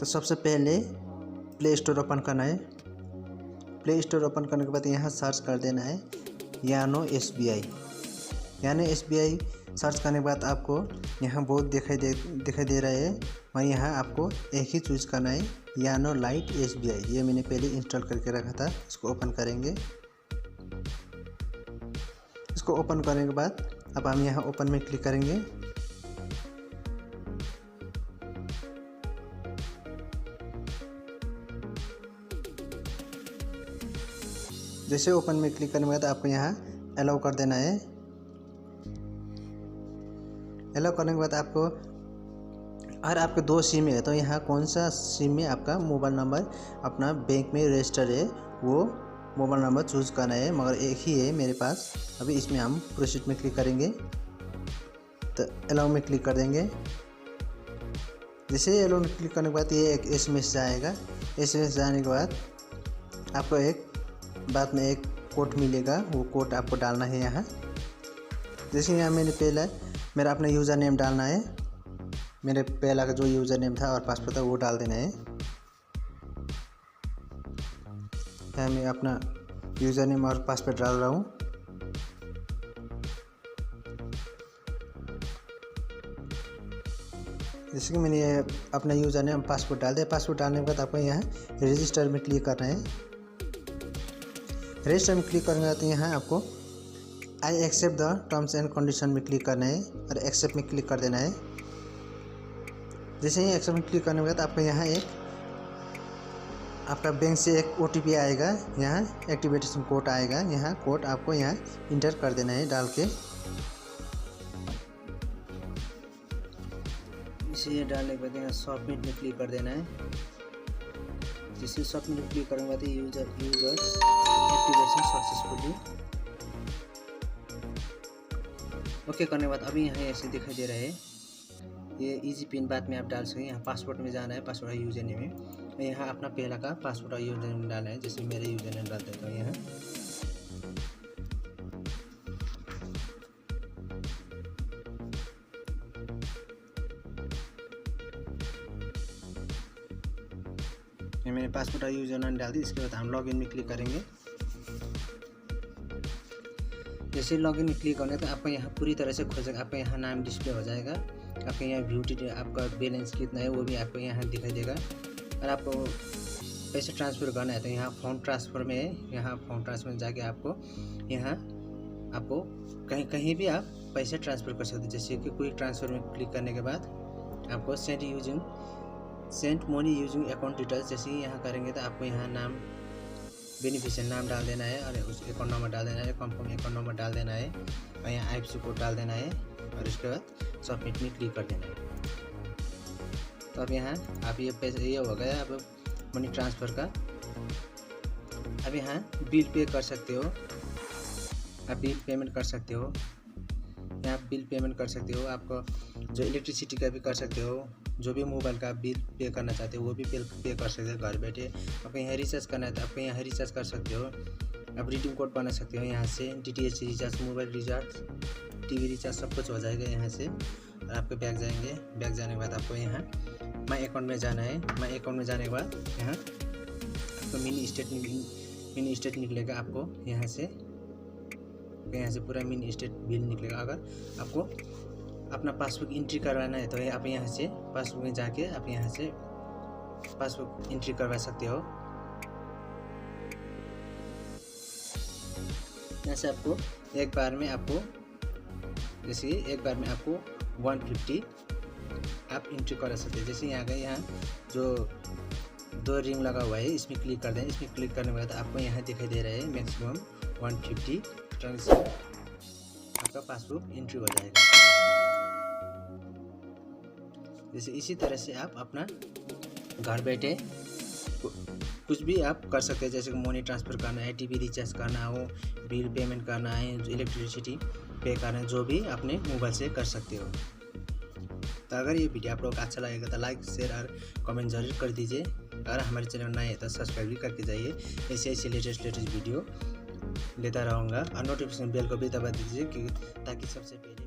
तो सबसे पहले प्ले स्टोर ओपन करना है। प्ले स्टोर ओपन करने के बाद यहाँ सर्च कर देना है यानो SBI। यानो SBI सर्च करने के बाद आपको यहाँ बहुत दिखाई दे रहा है, और यहाँ आपको एक ही चूज़ करना है यानो लाइट SBI। ये मैंने पहले इंस्टॉल करके रखा था। इसको ओपन करेंगे। इसको ओपन करने के बाद अब हम यहाँ ओपन में क्लिक करेंगे। जैसे ओपन में क्लिक करने के बाद आपको यहाँ अलाउ कर देना है। अलाउ करने के बाद आपको और आपके 2 सिम है, तो यहाँ कौन सा सिम में आपका मोबाइल नंबर अपना बैंक में रजिस्टर है वो मोबाइल नंबर चूज़ करना है, मगर एक ही है मेरे पास। अभी इसमें हम प्रोसीड में क्लिक करेंगे, तो अलाउ में क्लिक कर देंगे। जैसे अलाउ में क्लिक करने के बाद ये एक SMS आएगा। SMS जाने के बाद आपको बाद में एक कोड मिलेगा, वो कोड आपको डालना है यहाँ। जैसे यहाँ मैंने पहला मेरा अपना यूज़र नेम डालना है। मेरे पहला का जो यूज़र नेम था और पासवर्ड था वो डाल देना है। यहाँ मैं अपना यूज़र नेम और पासवर्ड डाल रहा हूँ। जैसे कि मैंने अपना यूज़र नेम पासवर्ड डाल दिया। पासवर्ड डालने के बाद आपको यहाँ रजिस्टर में क्लिक करना है। रजिस्टर में क्लिक करने के बाद यहाँ आपको I accept the terms and condition में क्लिक करना है और एक्सेप्ट में क्लिक कर देना है। जैसे ही एक्सेप्ट में क्लिक करने के बाद आपको यहाँ आपका बैंक से एक OTP आएगा, यहाँ एक्टिवेशन कोड आएगा। यहाँ कोड आपको यहाँ इंटर कर देना है डाल के। इसे डालने के बाद यहाँ सबमिट में क्लिक कर देना है। जैसे सबमिट में क्लिक करने के बाद यूजर्स एक्टिवेशन सक्सेसफुली ओके करने के बाद अभी यहाँ ऐसे दिखाई दे रहा है। ये इजी पिन बाद में आप डाल सकें। यहाँ पासवर्ड में जाना है, पासवर्ड और यूजर नेम में यहाँ अपना पहला का पासवर्ड और यूजर नेम डालना है। जैसे मेरे यूजर नेम डाल देता हूँ यहाँ। मैंने पासवर्ड और यूजर नेम डाल दी। इसके बाद हम लॉगिन में क्लिक करेंगे। जैसे लॉगिन में क्लिक करेंगे तो आपका यहाँ पूरी तरह से खुल जाएगा। आपका यहाँ नाम डिस्प्ले हो जाएगा। आपका यहाँ व्यू डिटेल, आपका बैलेंस कितना है वो भी आपको यहाँ दिखाई देगा। और आपको पैसे ट्रांसफ़र करना है तो यहाँ फ़ोन ट्रांसफ़र में है। यहाँ फ़ोन ट्रांसफ़र में जाके आपको कहीं भी आप पैसे ट्रांसफ़र कर सकते हैं। जैसे कि क्विक ट्रांसफ़र में क्लिक करने के बाद आपको send money using account details जैसे ही यहाँ करेंगे तो आपको यहाँ नाम बेनिफिशियरी नाम डाल देना है और उस अकाउंट नंबर डाल देना है, कंफर्म अकाउंट नंबर डाल देना है और यहाँ IFSC कोड डाल देना है और उसके बाद सबमिट में क्लिक कर देना है। तो अब यहाँ आप ये पैसे ये हो गया अब मनी ट्रांसफ़र का। अब यहाँ बिल पे कर सकते हो, आप बिल पेमेंट कर सकते हो। यहाँ बिल पेमेंट कर सकते हो। आपको जो इलेक्ट्रिसिटी का भी कर सकते हो, जो भी मोबाइल का बिल पे करना चाहते हो वो भी पे कर सकते हो घर बैठे। आपको यहाँ रिचार्ज करना है तो आपको यहाँ रिचार्ज कर सकते हो। आप रिडीम कोड बना सकते हो यहाँ से। DTH recharge, mobile recharge, TV recharge सब कुछ हो जाएगा यहाँ से। और आपको बैक जाएंगे। बैक जाने के बाद आपको यहाँ माई अकाउंट में जाना है। माई अकाउंट में जाने के बाद यहाँ आपको मिनी स्टेट निकलेगा। आपको यहाँ से पूरा मिनी स्टेट बिल निकलेगा। अगर आपको अपना पासबुक एंट्री करवाना है तो आप यहाँ से पासबुक में जाके आप यहाँ से पासबुक एंट्री करवा सकते हो। यहाँ से आपको एक बार में आपको 150 आप एंट्री करा सकते हैं। जैसे यहाँ गए, यहाँ जो 2 रिंग लगा हुआ है इसमें क्लिक कर दें। इसमें क्लिक करने के बाद आपको यहाँ दिखाई दे रहा है मैक्सिमम 150 ट्रांजेक्शन आपका पासबुक एंट्री हो जाएगा। जैसे इसी तरह से आप अपना घर बैठे कुछ भी आप कर सकते हैं। जैसे कि मनी ट्रांसफ़र करना है, TV रिचार्ज करना हो, बिल पेमेंट करना है, इलेक्ट्रिसिटी पे करना है, जो भी अपने मोबाइल से कर सकते हो। तो अगर ये वीडियो आप लोग अच्छा लगेगा तो लाइक, शेयर और कमेंट जरूर कर दीजिए। अगर हमारे चैनल नए है तो सब्सक्राइब भी करके जाइए। ऐसे लेटेस्ट वीडियो लेता रहूँगा और नोटिफिकेशन बेल को भी दबा दीजिए ताकि सबसे पहले